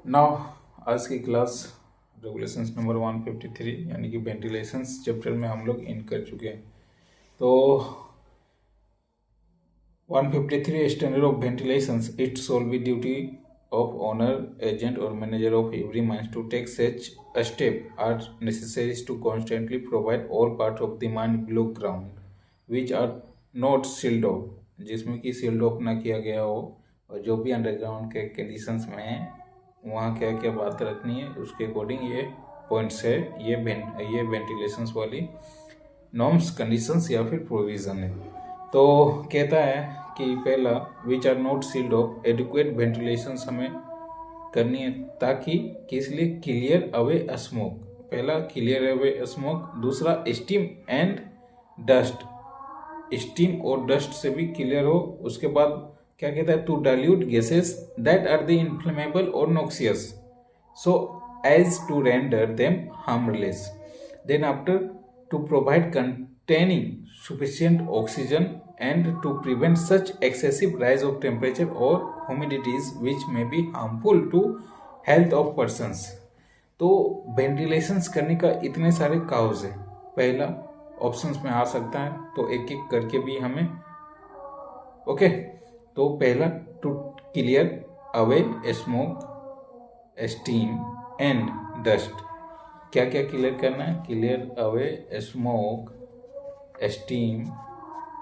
Now आज की class regulations number 153 यानी कि वेंटिलेशंस चैप्टर में हम लोग इन कर चुके हैं। तो 153 standard of ventilations it shall be duty of owner, agent or manager of every mine to take such a step are necessary to constantly provide all parts of the mine below ground which are not sealed off, जिसमें कि sealed of ना किया गया हो और जो भी underground के कंडीशंस में है वहाँ क्या क्या बात रखनी है उसके अकॉर्डिंग ये पॉइंट्स है। ये वेंटिलेशंस वाली नॉर्म्स कंडीशंस या फिर प्रोविजन है। तो कहता है कि पहला which are not sealed off adequate ventilation हमें करनी है ताकि किस लिए क्लियर अवे स्मोक। पहला क्लियर अवे स्मोक, दूसरा स्टीम एंड डस्ट, स्टीम और डस्ट से भी क्लियर हो। उसके बाद क्या कहता है to dilute gases that are the inflammable और noxious so as to render them harmless. Then after to provide containing sufficient oxygen and to prevent such excessive rise of temperature or humidities which may be harmful to health of persons। तो ventilations करने का इतने सारे cause है। पहला options में आ सकता है तो एक एक करके भी हमें ओके। तो पहला to clear away smoke, steam and dust. क्या क्या क्लियर करना है? Clear away smoke, steam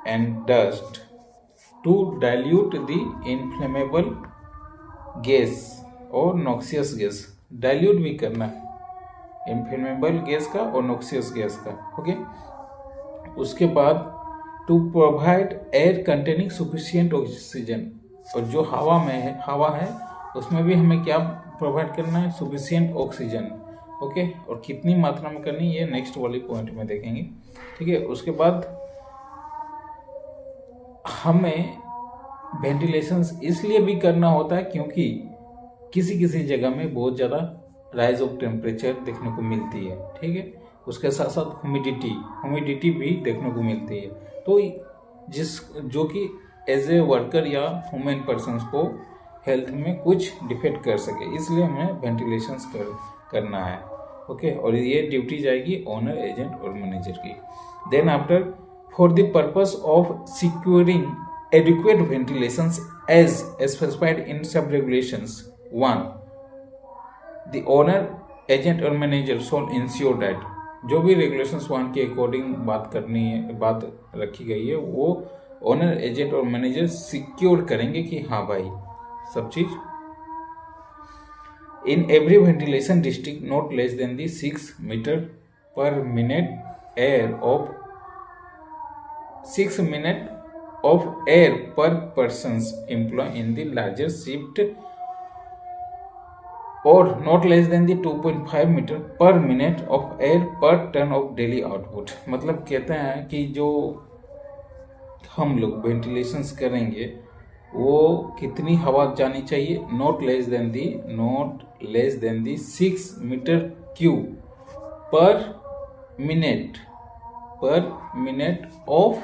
and dust to dilute the inflammable gas और noxious gas। dilute भी करना है inflammable गैस का और noxious गैस का, ओके। उसके बाद to provide air containing sufficient oxygen, और जो हवा है उसमें भी हमें क्या प्रोवाइड करना है? sufficient oxygen, okay. और कितनी मात्रा में करनी है ये नेक्स्ट वाली पॉइंट में देखेंगे, ठीक है। उसके बाद हमें वेंटिलेशंस इसलिए भी करना होता है क्योंकि किसी किसी जगह में बहुत ज़्यादा राइज ऑफ टेम्परेचर देखने को मिलती है, ठीक है। उसके साथ साथ ह्यूमिडिटी भी देखने को मिलती है। तो जो कि एज ए वर्कर या ह्यूमन पर्सन्स को हेल्थ में कुछ डिफेक्ट कर सके, इसलिए हमें वेंटिलेशंस करना है, ओके। और ये ड्यूटी जाएगी ओनर, एजेंट और मैनेजर की। Then after for the purpose of securing adequate ventilations as specified in sub regulations 1 the owner, agent और मैनेजर शॉल इंश्योर दैट, जो भी रेगुलेशंस 1 के अकॉर्डिंग बात रखी गई है वो ओनर, एजेंट और मैनेजर सिक्योर करेंगे कि हाँ भाई सब चीज in every ventilation district not less than the 6 meter per minute air of 6 minute of air per persons employed in the larger shift or not less than the 2.5 meter per minute of air per ton of daily output। मतलब कहते हैं कि जो हम लोग ventilations करेंगे वो कितनी हवा जानी चाहिए? Not less than the 6 metre cube per minute of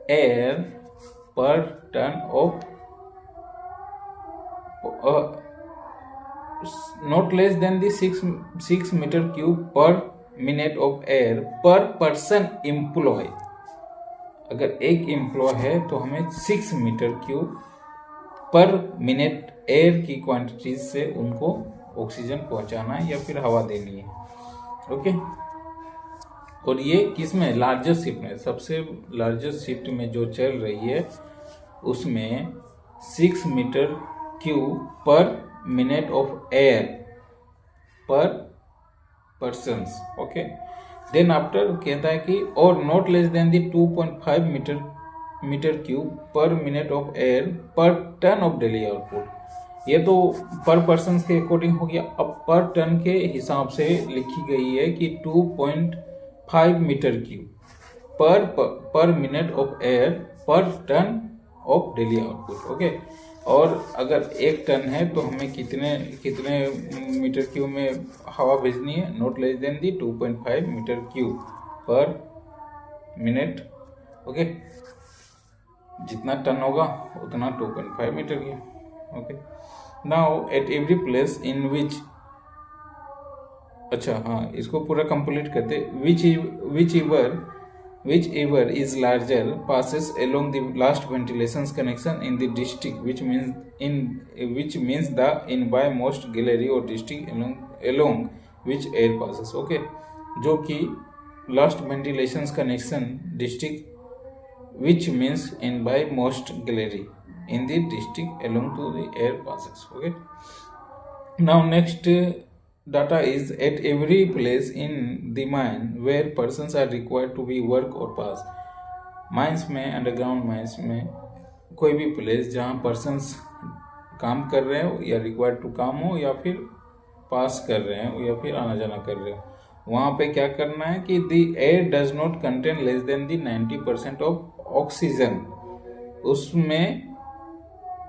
air per ton of, not less than the 6 metre cube per minute of air per person employ. अगर एक एम्प्लॉय है तो हमें 6 metre cube per minute air की quantity से उनको oxygen पहुंचाना है या फिर हवा देनी है, ओके। और ये किस में? लार्जेस्ट शिफ्ट में, सबसे लार्जेस्ट शिफ्ट में जो चल रही है उसमें 6 metre cube per minute of air per persons, okay. Then after कहता है कि और not less than the 2.5 metre cube per minute of air per ton of daily output. ये तो पर पर्सन के अकॉर्डिंग हो गया। अब पर टन के हिसाब से लिखी गई है कि 2.5 metre cube per minute of air per ton of daily output, okay. और अगर 1 टन है तो हमें कितने मीटर क्यूब में हवा भेजनी है? Not less than the 2.5 metre cube per minute, okay. जितना टन होगा उतना 2.5 metre cube, okay. Now at every place in which, अच्छा हाँ इसको पूरा कंप्लीट करते, whichever is larger passes along the last ventilation connection in the district, which means the innermost gallery or district along which air passes. Okay, जो कि last ventilation connection district which means innermost gallery in the district along to the air passes. Okay, now next data is at every place in the mine where persons are required to be work or pass. Mines में, underground mines में कोई भी place जहाँ persons काम कर रहे हो या रिक्वायर्ड टू काम हो या फिर पास कर रहे हो या फिर आना जाना कर रहे हो, वहाँ पे क्या करना है कि the air does not contain less than the 90% of oxygen. उसमें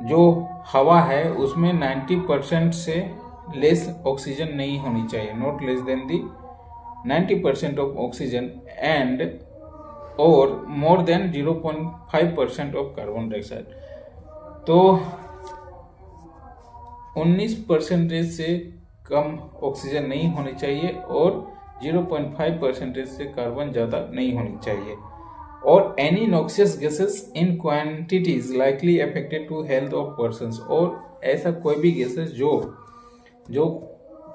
जो हवा है उसमें 90% से लेस ऑक्सीजन नहीं होनी चाहिए, not less than the 90% of oxygen and और more than 0.5% of carbon dioxide. तो 19% से कम ऑक्सीजन नहीं होनी चाहिए और 0.5% से कार्बन ज़्यादा नहीं होनी चाहिए, और any noxious gases in quantities likely affected to health of persons, और ऐसा कोई भी गैसेस जो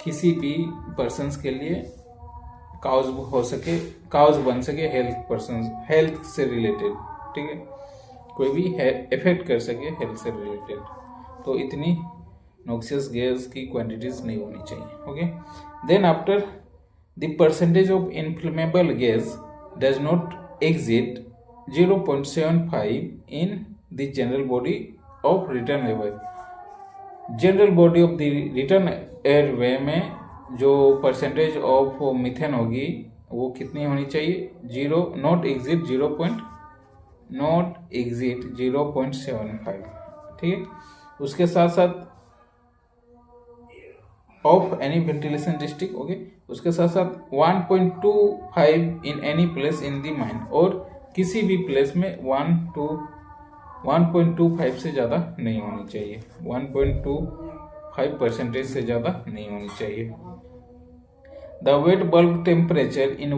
किसी भी पर्सन्स के लिए काउज हो सके, काउज बन सके हेल्थ से रिलेटेड, ठीक है, कोई भी इफेक्ट कर सके हेल्थ से रिलेटेड, तो इतनी नॉक्सियस गैस की क्वांटिटीज नहीं होनी चाहिए। Okay, then after the percentage of inflammable gas does not exit 0.75 in the general body of return airway. General body of the return airway में जो परसेंटेज ऑफ मीथेन होगी वो कितनी होनी चाहिए, नॉट एग्जिट 0.75, ठीक है। उसके साथ साथ of any ventilation district, okay, उसके साथ साथ 1.25 in any place in the mine, और किसी भी प्लेस में 1.25 से ज़्यादा नहीं होनी चाहिए, 1.25% से ज़्यादा नहीं होनी चाहिए। The wet bulb temperature in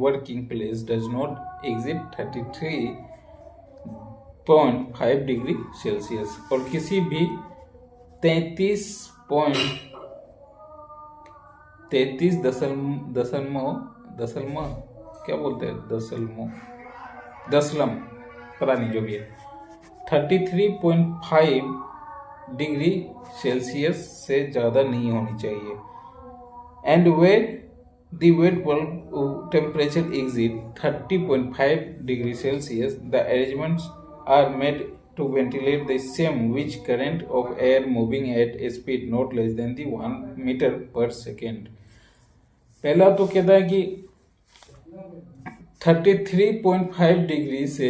working place does not exceed 33.5 degree Celsius, और किसी भी 33 क्या बोलते हैं, दशमलव पता नहीं जो भी है, 33.5 डिग्री सेल्सियस से ज़्यादा नहीं होनी चाहिए। And where the wet bulb temperature exceed 30.5 degree Celsius, the arrangements are made to ventilate the same which current of air moving at a speed not less than the 1 meter per second। पहला तो कहता है कि 33.5 degree से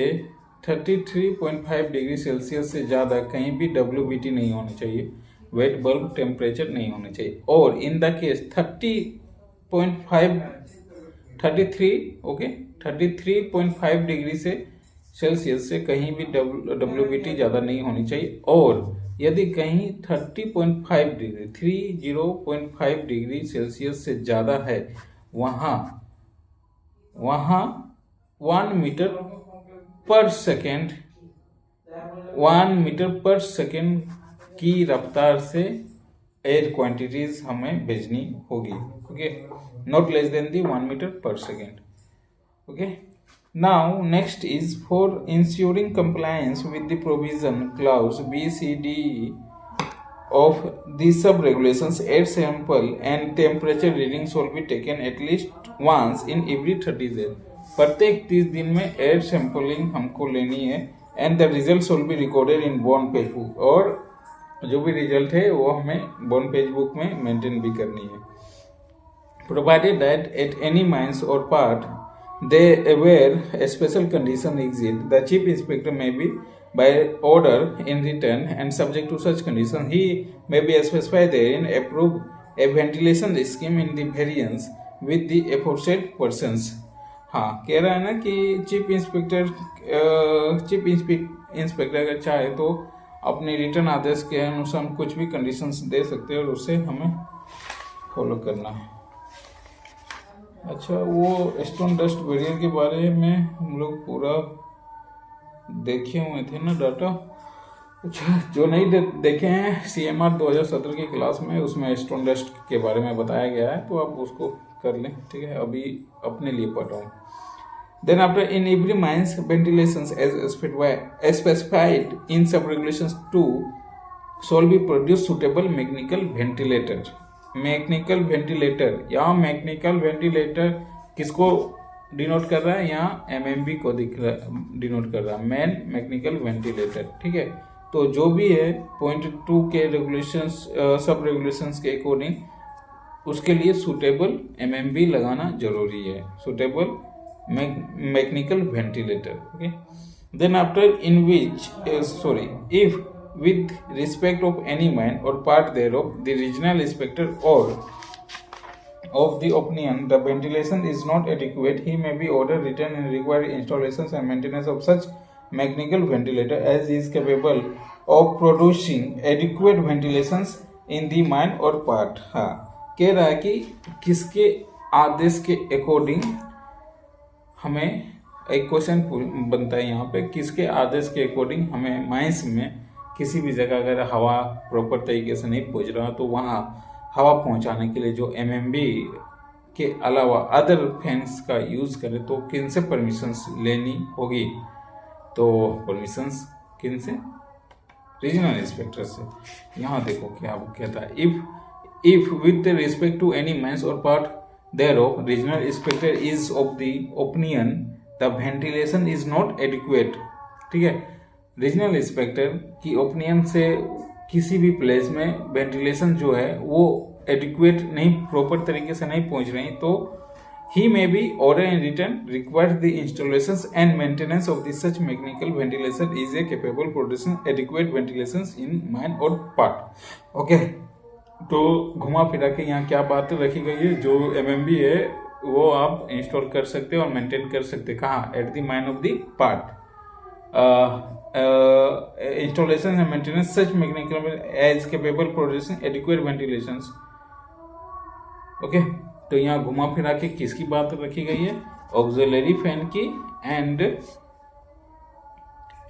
33.5 degree Celsius से ज़्यादा कहीं भी WBT नहीं होना चाहिए, वेट बल्ब टेम्परेचर नहीं होना चाहिए, और इन द केस 33.5 डिग्री से सेल्सियस से कहीं भी WBT ज़्यादा नहीं होनी चाहिए, और यदि कहीं 30.5 डिग्री सेल्सियस से ज़्यादा है वहाँ 1 मीटर पर सेकेंड की रफ्तार से एयर क्वांटिटीज हमें भेजनी होगी, okay, not less than the 1 metre per second. Okay, now next is for ensuring compliance with the provision clause B, C, D of the sub regulations, air sample and temperature reading shall be taken at least once in every 30 days। प्रत्येक 30 दिन में air sampling हमको लेनी है, and the result shall be recorded in bound page book, और जो भी result है वो हमें बॉन पेज बुक में मेंटेन भी करनी है। Provided that at any mines और part they where a special condition exists, the chief inspector may be by order in return and subject to such condition he may be specified therein approve a ventilation scheme in the variance with the aforesaid persons। हाँ, कह रहा है ना कि chief inspector अगर चाहे तो अपने रिटर्न आदेश के अनुसार कुछ भी कंडीशंस दे सकते हैं और उसे हमें फॉलो करना है। अच्छा, वो स्टोन डस्ट बैरियर के बारे में हम लोग पूरा देखे हुए थे ना डाटा। अच्छा, जो नहीं देखे हैं CMR 2017 की क्लास में, उसमें स्टोन डस्ट के बारे में बताया गया है, तो आप उसको कर लें, ठीक है। अभी अपने लिए पढ़ रहा हूँ। Then after in every mines ventilations as specified in sub-regulations 2 shall be produced suitable mechanical ventilator. Mechanical ventilator, यहाँ mechanical ventilator किसको डिनोट कर रहा है? यहाँ MMV को डिनोट कर रहा है, मैन मैकेनिकल वेंटिलेटर, ठीक है। तो जो भी है पॉइंट 2 के रेगुलेशंस, सब रेगुलेशंस के अकॉर्डिंग उसके लिए सुटेबल MMV लगाना जरूरी है, suitable mechanical ventilator. Okay, then after in which if with respect of any mine or part thereof the regional inspector or of the opinion the ventilation is not adequate, he may be ordered return and require installations and maintenance of such mechanical ventilator as he is capable of producing adequate ventilations in the mine or part. हाँ, कह रहा है कि किसके आदेश के according हमें एक question बनता है यहाँ पे, किसके आदेश के अकॉर्डिंग हमें माइंस में किसी भी जगह अगर हवा प्रॉपर तरीके से नहीं पहुँच रहा तो वहाँ हवा पहुँचाने के लिए जो MMV के अलावा अदर फैंस का यूज़ करें तो किन से परमिशंस लेनी होगी? तो परमिशंस किन से? रीजनल इंस्पेक्टर से। यहाँ देखो क्या कहता है, if with respect to any mines और part thereof regional inspector is of the opinion the ventilation is not adequate, ठीक है। रीजनल इंस्पेक्टर की ओपिनियन से किसी भी प्लेस में वेंटिलेशन जो है वो एडिक्वेट नहीं, प्रॉपर तरीके से नहीं पहुंच रही, तो he may be order in return requires the installations and maintenance of the such mechanical ventilation is a capable producing adequate ventilations in mine or part. Okay, तो घुमा फिरा के यहाँ क्या बात रखी गई है, जो MMV है वो आप इंस्टॉल कर सकते हैं और मेंटेन कर सकते हैं। कहाँ? At the mine of the part. Installation and maintenance such mechanical as capable producing adequate ventilations. Okay, तो यहाँ घुमा फिरा के किसकी बात रखी गई है? ऑक्सिलरी फैन की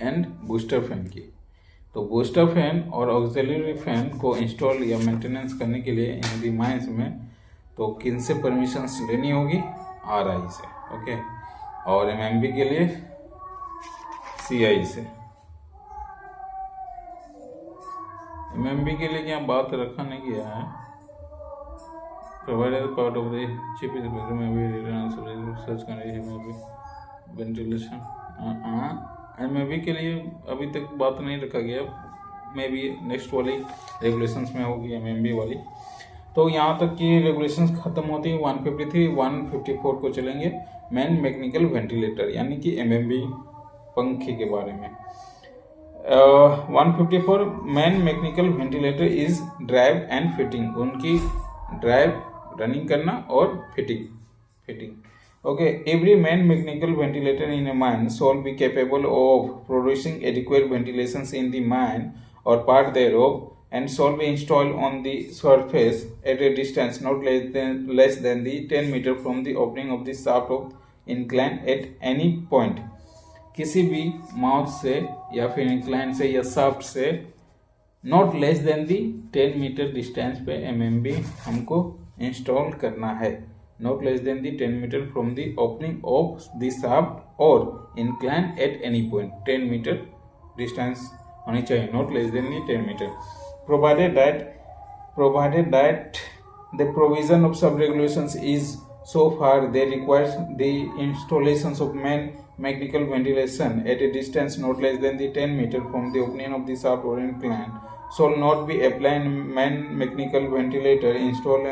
एंड बूस्टर फैन की। तो बूस्टर फैन और ऑक्सिलरी फैन को इंस्टॉल या मेंटेनेंस करने के लिए इन दी माइंस में तो किन से परमिशंस लेनी होगी? RI से, ओके। और MMV के लिए CI से। MMV के लिए क्या बात रखा नहीं गया है, provided part of the chief inspector में भी return search condition ventilation. MMV के लिए अभी तक बात नहीं रखा गया, मे बी नेक्स्ट वाली रेगुलेशंस में होगी MMV वाली। तो यहाँ तक की रेगुलेशंस खत्म होती है 153, 154 को चलेंगे मैन मैकेनिकल वेंटिलेटर यानी कि MMV पंखे के बारे में। 154 man mechanical ventilator is drive and fitting, उनकी ड्राइव रनिंग करना और fitting. Okay, every man mechanical ventilator in a mine shall be capable of producing adequate ventilations in the mine or part thereof and shall be installed on the surface at a distance not less than the 10 meter from the opening of the shaft of incline at any point. किसी भी mouth से या फिर incline से या shaft से not less than the 10 metre distance पे MMV हमको इंस्टॉल करना है। Not less than the 10 meter from the opening of the shaft or incline at any point. 10 meter distance होनी चाहिए, not less than the 10 meter. Provided that the provision of sub-regulations is so far they require the installations of main mechanical ventilation at a distance not less than the 10 meter from the opening of the shaft or incline shall not be applied main mechanical ventilator installed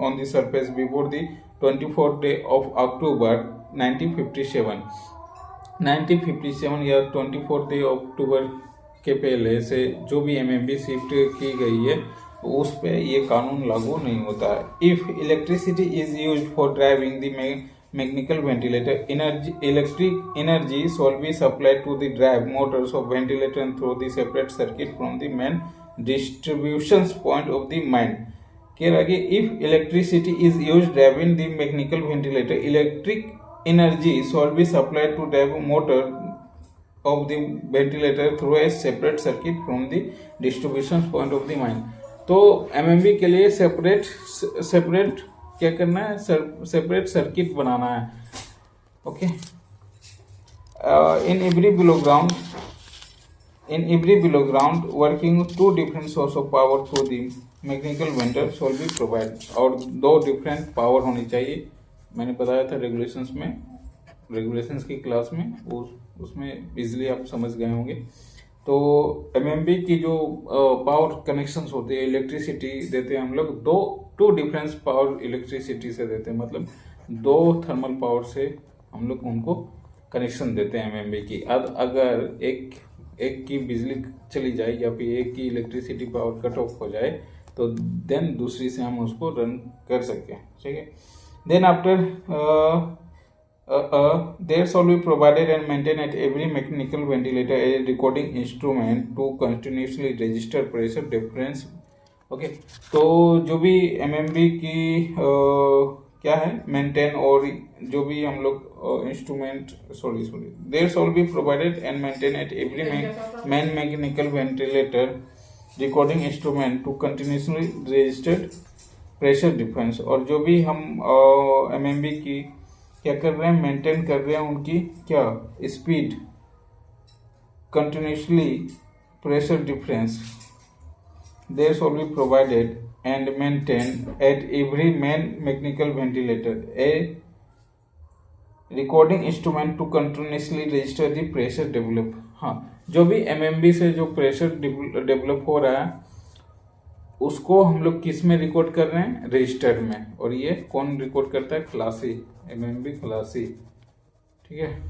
on the surface before the 24th day of October 1957 या 24th day अक्टूबर के पहले से जो भी MMV shift की गई है उस पे ये कानून लागू नहीं होता है। If electricity is used for driving the mechanical ventilator. Electric energy shall be supplied to the drive motors of ventilator and through the separate circuit from the main distribution point of the main. कह रहा कि if electricity is used driving the mechanical ventilator, electric energy shall be supplied to drive motor of the ventilator through a separate circuit from the distribution point of the main. तो MMB के लिए separate क्या करना है, separate circuit बनाना है. Okay. In every below ground working two different source of power through the mechanical venter shall be provide. और 2 different power होनी चाहिए. मैंने बताया था रेगुलेशंस की क्लास में, उसमें इजीली आप समझ गए होंगे. तो एमएमबी की जो पावर कनेक्शंस होते हैं, इलेक्ट्रिसिटी देते हैं हम लोग, 2 डिफरेंस पावर इलेक्ट्रिसिटी से देते हैं, मतलब 2 थर्मल पावर से हम लोग उनको कनेक्शन देते हैं एमएमबी की. अगर एक की बिजली चली जाए या फिर एक की इलेक्ट्रिसिटी पावर कट ऑफ हो जाए तो देन दूसरी से हम उसको रन कर सकते हैं. ठीक है. Then after there shall be provided and maintained at every mechanical ventilator a recording instrument to continuously register pressure difference. Okay. तो जो भी एमएमबी की क्या है मेंटेन, और जो भी हम लोग instrument there shall be provided and maintain at every main mechanical ventilator recording instrument to continuously registered pressure difference. और जो भी हम एमएमबी की क्या कर रहे हैं, मेंटेन कर रहे हैं उनकी क्या speed, continuously pressure difference, there shall be provided and maintain at every main mechanical ventilator a recording instrument to continuously register the pressure develop. हाँ, जो भी एमएमबी से जो प्रेशर डेवलप हो रहा है उसको हम लोग किस में रिकॉर्ड कर रहे हैं, रजिस्टर में. और ये कौन रिकॉर्ड करता है, क्लासी, एमएमबी क्लासी. ठीक है.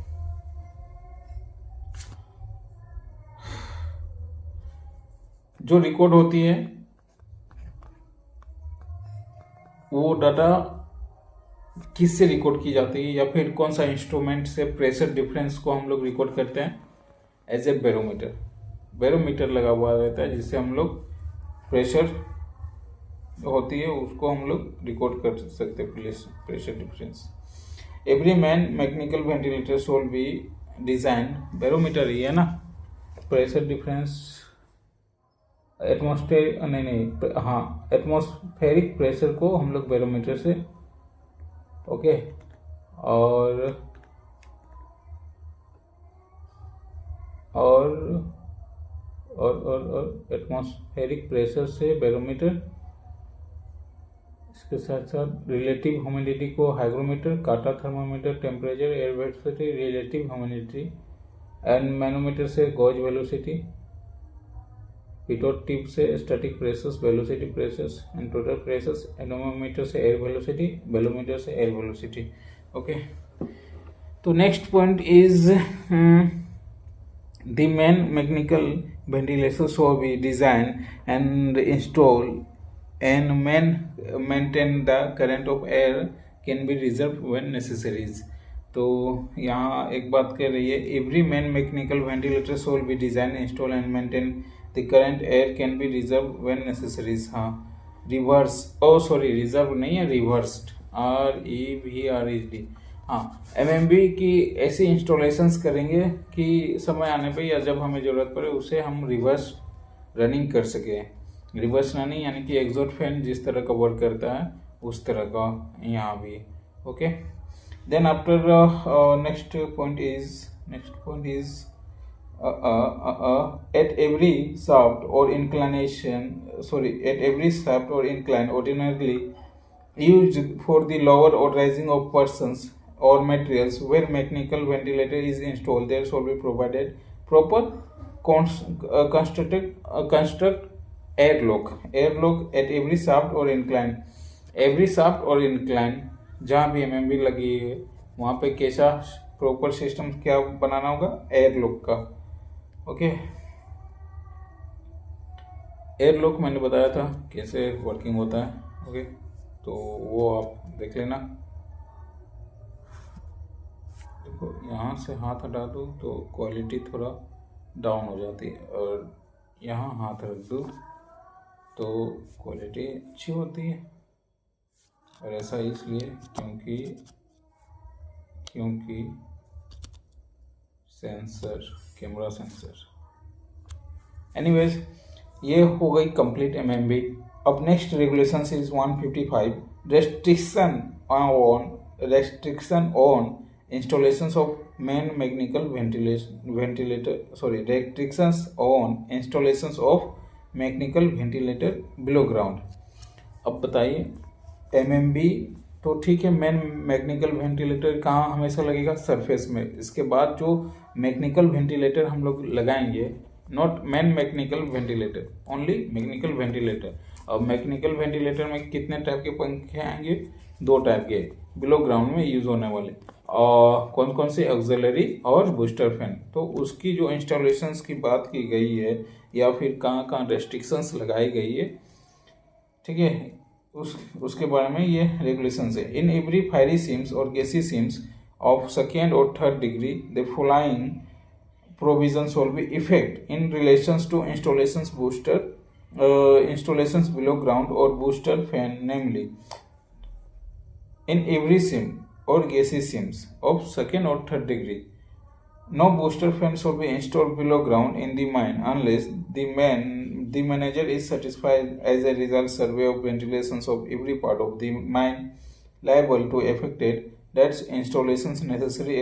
जो रिकॉर्ड होती है वो डाटा किससे रिकॉर्ड की जाती है, या फिर कौन सा इंस्ट्रूमेंट से प्रेशर डिफरेंस को हम लोग रिकॉर्ड करते हैं, एज ए बैरोमीटर लगा हुआ रहता है जिससे हम लोग प्रेशर होती है उसको हम लोग रिकॉर्ड कर सकते हैं, pressure difference. Every main mechanical ventilator shall be design, barometer ही है ना, प्रेशर डिफरेंस एटमॉस्फेरिक प्रेशर को हम लोग बैरोमीटर से. ओके. और एटमॉस्फेरिक प्रेशर से बैरोमीटर, इसके साथ साथ रिलेटिव ह्यूमिडिटी को हाइग्रोमीटर, काटा thermometer, temperature, air velocity, relative humidity, and manometer से गॉज वेलोसिटी, पिटोट टिप से static pressures, velocity pressures and total pressures, nanometre से एयर वेलोसिटी, बेलोमीटर से एयर वेलोसिटी. ओके. तो next point is the main mechanical ventilator shall be designed and installed and maintain the current of air can be reserved when necessary. तो यहाँ एक बात कर रही है, every main mechanical ventilator shall be designed, installed and maintain the current air can be reserved when necessary. हाँ, reserve नहीं है, रिवर्स्ड, REVRSD. हाँ, एमएमबी की ऐसी इंस्टॉलेशंस करेंगे कि समय आने पे या जब हमें ज़रूरत पड़े उसे हम रिवर्स रनिंग कर सके. रिवर्स रनिंग यानी कि एग्जॉस्ट फैन जिस तरह का वर्क करता है उस तरह का यहाँ भी. Okay. Then after next point is at every shaft or incline ordinarily used for the lower or rising of persons or materials where mechanical ventilator is installed, there shall be provided proper construct airlock at every shaft or incline. जहाँ भी MMB लगी है वहाँ पे कैसा proper system क्या बनाना होगा, airlock का. ओके. एयरलॉक मैंने बताया था कैसे वर्किंग होता है. ओके. तो वो आप देख लेना. देखो यहाँ से हाथ हटा दो तो क्वालिटी थोड़ा डाउन हो जाती है, और यहाँ हाथ रख दो तो क्वालिटी अच्छी होती है। और ऐसा इसलिए क्योंकि सेंसर, कैमरा सेंसर। एनीवेज, ये हो गई कंप्लीट एमएमबी। अब next regulation is 155, restriction on installations of main mechanical restrictions on installations of mechanical ventilator below ground। अब बताइए, एमएमबी तो ठीक है, मेन मैकेनिकल वेंटिलेटर कहाँ हमेशा लगेगा? सरफेस में। इसके बाद जो मैकेनिकल वेंटिलेटर हम लोग लगाएंगे, not main mechanical ventilator, only mechanical ventilator. अब मैकेनिकल वेंटिलेटर में कितने टाइप के पंखे आएंगे? 2 टाइप के, बिलो ग्राउंड में यूज होने वाले। और कौन कौन से? ऑक्सिलरी और बूस्टर फैन। तो उसकी जो इंस्टॉलेशंस की बात की गई है, या फिर कहाँ कहाँ रेस्ट्रिक्शंस लगाई गई है, ठीक है, उसके बारे में ये रेगुलेशंस है। इन एवरी फायरी सीम्स और गैसी सीम्स ऑफ सेकेंड और third degree the following provisions will be effect in relations to installations below ground or booster fan, namely in every sim or gaseous sims of second or third degree, no booster fan shall be installed below ground in the mine unless the manager is satisfied as a result survey of ventilations of every part of the mine liable to affected that installations necessary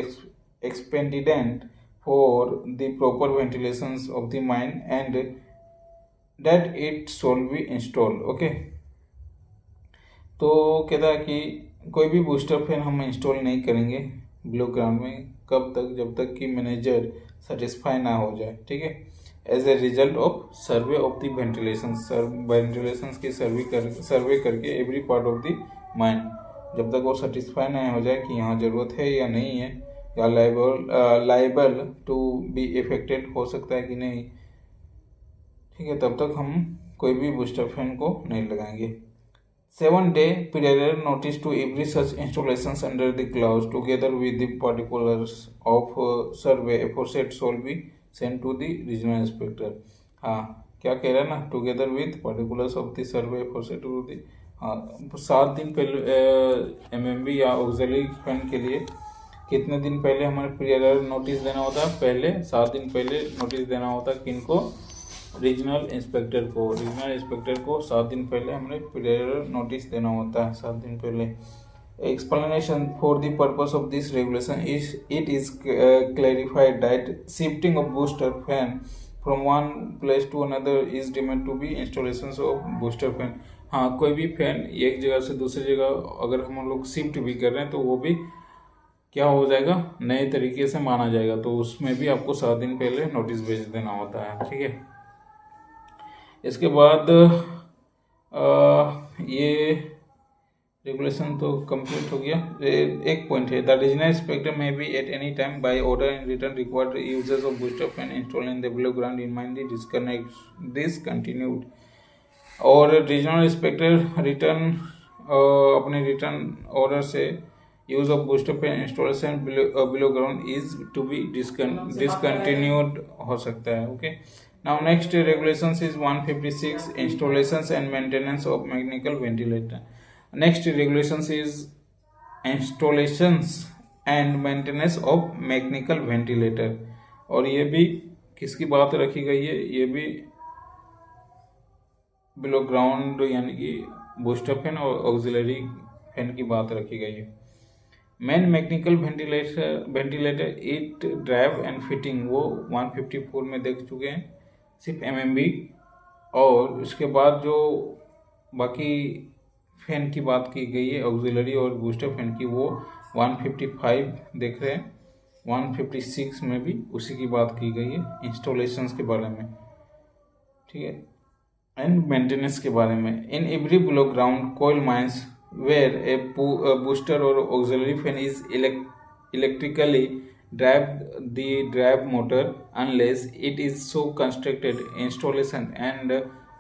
expedient for the proper ventilations of the mine and that it shall be installed। Okay, तो कहता है कि कोई भी booster fan हम install नहीं करेंगे below ground में, कब तक? जब तक कि मैनेजर सेटिस्फाई ना हो जाए, ठीक है, as a result of survey of the ventilations की सर्वे करके every part of the mine, जब तक वो सेटिस्फाई नहीं हो जाए कि यहाँ ज़रूरत है या नहीं है, या लाइबल टू बी इफेक्टेड हो सकता है कि नहीं, ठीक है, तब तक हम कोई भी बूस्टर फैन को नहीं लगाएंगे। 7 day period notice to every such installations under the clause together with the particulars of survey aforesaid shall be sent to the regional inspector। हाँ, क्या कह रहा है ना, together with particulars of the survey aforesaid to the. हाँ, 7 दिन पहले MMB या ऑक्सिलरी फैन के लिए कितने दिन पहले हमारे पीरियड नोटिस देना होता है? पहले 7 दिन पहले नोटिस देना होता है। किनको? रीजनल इंस्पेक्टर को। रीजनल इंस्पेक्टर को 7 दिन पहले हमने पीरियड नोटिस देना होता है, 7 दिन पहले। Explanation for the purpose of this regulation it is clarified that shifting of booster fan from one place to another is deemed to be installation of booster fan. हाँ, कोई भी फैन एक जगह से दूसरी जगह अगर हम लोग शिफ्ट भी कर रहे हैं तो वो भी क्या हो जाएगा? नए तरीके से माना जाएगा। तो उसमें भी आपको 7 दिन पहले नोटिस भेज देना होता है, ठीक है। इसके बाद ये रेगुलेशन तो कंप्लीट हो गया। एक पॉइंट है, the regional inspector may be at any time by order in return required users of booster fan install in the below ground in mind discontinued. और रीजनल इंस्पेक्टर रिटर्न अपने return order से use of booster fan installation below ground is to be discontinued हो सकता है। Okay, now next regulations is 156, installations and maintenance of mechanical ventilator। next regulations is installations and maintenance of mechanical ventilator। और ये भी किसकी बात रखी गई है? ये भी बिलो ग्राउंड यानी कि बूस्टर फैन और ऑक्सिलरी फैन की बात रखी गई है। Main mechanical ventilator it drive and fitting वो 154 में देख चुके हैं, सिर्फ एमएमबी। और उसके बाद जो बाकी फैन की बात की गई है ऑक्सिलरी और बूस्टर फैन की, वो 155 देख रहे हैं। 156 में भी उसी की बात की गई है, इंस्टॉलेशंस के बारे में, ठीक है, एंड मेंटेनेंस के बारे में। In every below ground coal mines where a booster or auxiliary fan is electrically drive motor unless it is so constructed, installation and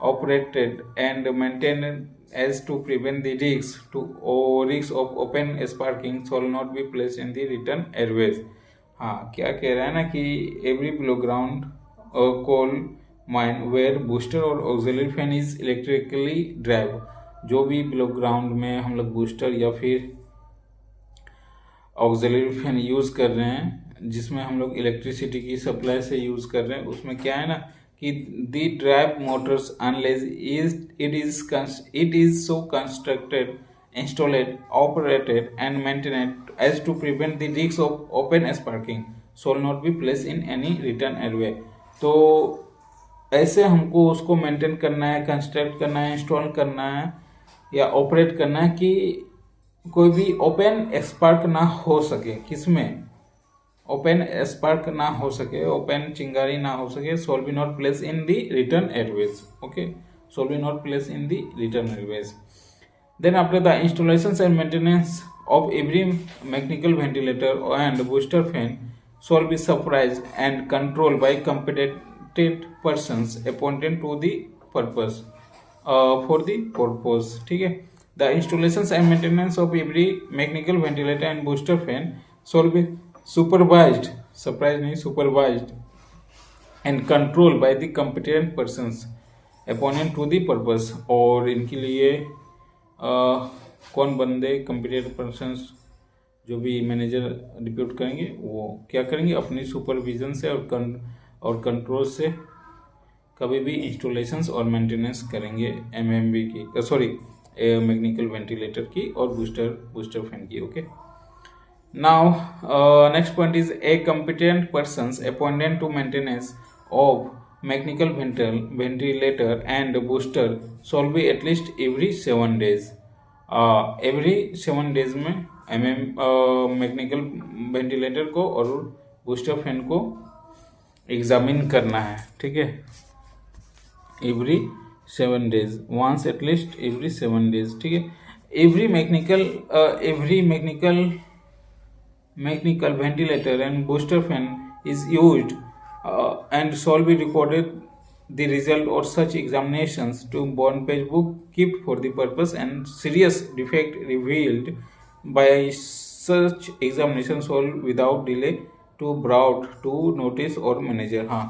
operated and maintained as to prevent the risk of open sparking shall not be placed in the return airways। हाँ, क्या कह रहा है ना कि every below ground coal mine where booster और auxiliary fan is electrically drive. जो भी बिलो ग्राउंड में हम लोग बूस्टर या फिर ऑक्सिलरी फैन यूज़ कर रहे हैं, जिसमें हम लोग इलेक्ट्रिसिटी की सप्लाई से यूज़ कर रहे हैं, उसमें क्या है ना कि the drive motors unless it is so constructed installed operated and maintained as to prevent the risk of open sparking shall not be place in any return airway. तो ऐसे हमको उसको मेंटेन करना है, कंस्ट्रक्ट करना है, इंस्टॉल करना है या ऑपरेट करना है कि कोई भी ओपन स्पार्क ना हो सके। किसमें ओपन स्पार्क ना हो सके, ओपन चिंगारी ना हो सके। Shall be not place in the return airways. Okay, shall be not place in the return airways. Then after the installations and maintenance of every mechanical ventilator and booster fan shall be supervised and controlled by competent persons appointed to the purpose for the purpose। ठीक है, the installations and maintenance of every mechanical ventilator and booster fan shall be supervised and controlled by the competent persons appointed to the purpose। और इनके लिए कौन बंदे competent persons जो भी manager depute करेंगे वो क्या करेंगे, अपनी सुपरविजन से और कंट्रोल से कभी भी इंस्टॉलेशंस और मेंटेनेंस करेंगे एमएमवी की, मैकेनिकल वेंटिलेटर की और बूस्टर फैन की। Okay, now next point is a competent persons appointed to maintenance of mechanical ventilator and booster shall be at least every 7 days। every 7 days में mechanical ventilator को और booster fan को examine करना है। ठीक है, every 7 days, once at least every 7 days। ठीक है, every mechanical ventilator and booster fan is used and shall be recorded the result of such examinations to bond page book kept for the purpose, and serious defect revealed by such examination shall without delay to brought to notice or manager। हाँ,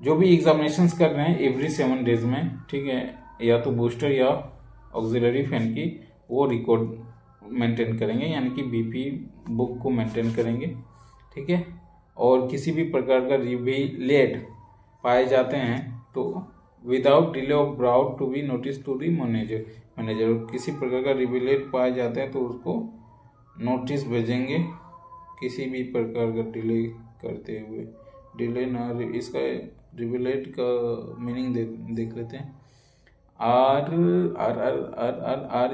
जो भी examinations कर रहे हैं every 7 days में, ठीक है, या तो बूस्टर या ऑक्सिलरी फैन की, वो रिकॉर्ड मेंटेन करेंगे, यानी कि बीपी बुक को मेंटेन करेंगे। ठीक है, और किसी भी प्रकार का रिविलेट पाए जाते हैं तो without delay of brought to be notice to the manager. किसी प्रकार का रिविलेट पाए जाते हैं तो उसको नोटिस भेजेंगे, किसी भी प्रकार का डिले करते हुए। डिले ना, इसका रिविलेट का मीनिंग देख लेते हैं।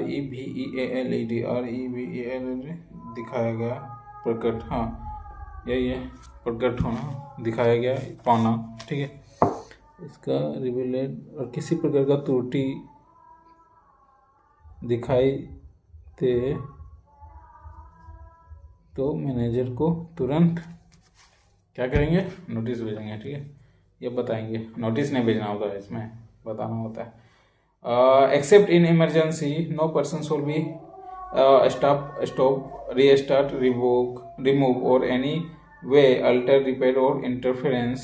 REVELED दिखाया गया, प्रकट, हाँ यही है, प्रकट होना, दिखाया गया, पाना। ठीक है, इसका रिविलेट और किसी प्रकार का त्रुटि दिखाई दे तो मैनेजर को तुरंत क्या करेंगे, नोटिस भेजेंगे। ठीक है, ये बताएंगे, नोटिस नहीं भेजना होता है, इसमें बताना होता है। Except in emergency no person shall be stop, restart, remove or any way alter, repair or interfere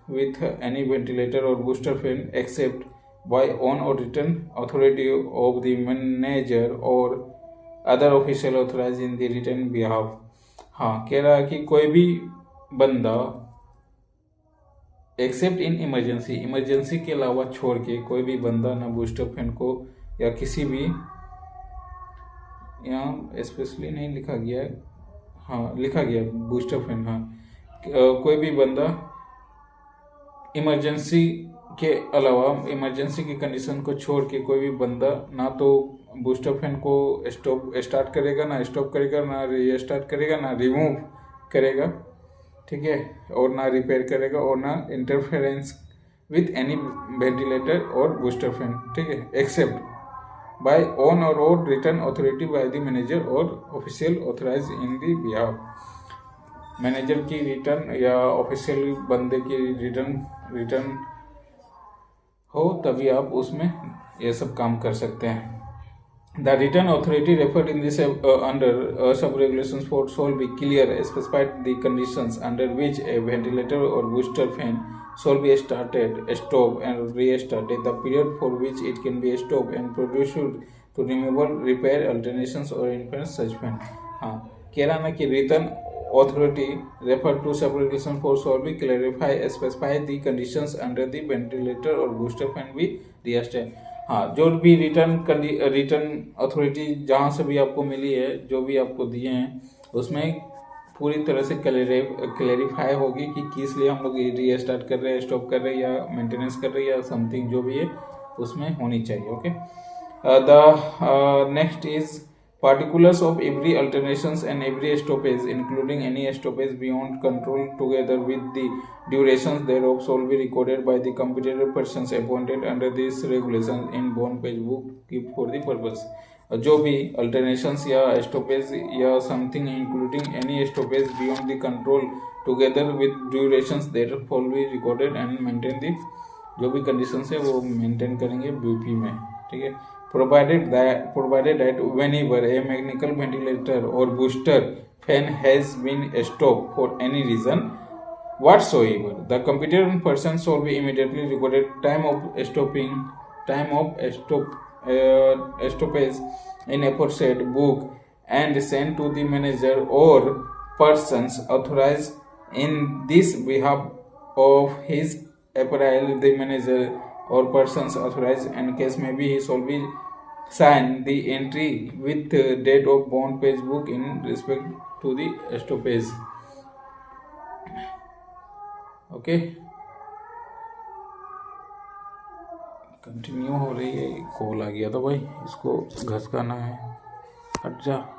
with any ventilator or booster fan except by on or written authority of the manager or other official authorized in the written behalf। हाँ, कह रहा है कि कोई भी बंदा accept in emergency के अलावा छोड़ के कोई भी बंदा ना बूस्टर फैन को या किसी भी, यहाँ स्पेशली नहीं लिखा गया है, हाँ लिखा गया बूस्टर फैन, हाँ कोई भी बंदा इमरजेंसी के अलावा, इमरजेंसी की कंडीशन को छोड़ के कोई भी बंदा ना तो बूस्टर फैन को स्टार्ट करेगा, ना स्टॉप करेगा, ना रीस्टार्ट करेगा, ना रिमूव करेगा। ठीक है, और ना रिपेयर करेगा और ना इंटरफेरेंस विथ एनी वेंटिलेटर और बूस्टर फैन। ठीक है, accept by on or written authority by the manager or official authorized in the behalf। Manager की रिटर्न या ऑफिशियल बंदे की रिटर्न हो तभी आप उसमें ये सब काम कर सकते हैं। The written authority referred in this under sub-regulations for shall be clear, specified the conditions under which a ventilator or booster fan shall be started, stopped, and restarted, the period for which it can be stopped, and produced to removal, repair, alterations, or influence such fan. हाँ, कह रहा ना कि written authority referred to sub-regulation for shall be clarify, specify the conditions under the ventilator or booster fan be restarted. हाँ, जो भी return authority जहाँ से भी आपको मिली है, जो भी आपको दिए हैं, उसमें पूरी तरह से क्लेरिफाई होगी कि किस लिए हम लोग रीस्टार्ट कर रहे हैं, स्टॉप कर रहे हैं, या मेंटेनेंस कर रहे हैं, या समथिंग जो भी है उसमें होनी चाहिए. Okay, the next is particulars of every alternations and every stoppage, including any stoppage beyond control, together with the durations thereof, shall be recorded by the competent persons appointed under this regulation in bond page book kept for the purpose. जो भी अल्टरनेशंस या stoppage या something including any stoppage beyond the control together with durations there fall be recorded and maintain the, जो भी conditions है वो maintain करेंगे BP में. ठीक है, provided that whenever a mechanical ventilator or booster fan has been stopped for any reason whatsoever, the competent person shall be immediately recorded time of stoppage in aforesaid book and sent to the manager or persons authorized in this behalf of his apparel, the manager or persons authorized and case may be, he shall be sign the entry with date of bond page book in respect to the stoppage. Okay, continue हो रही है. Call आ गया था भाई, इसको घसकाना है. हट जा.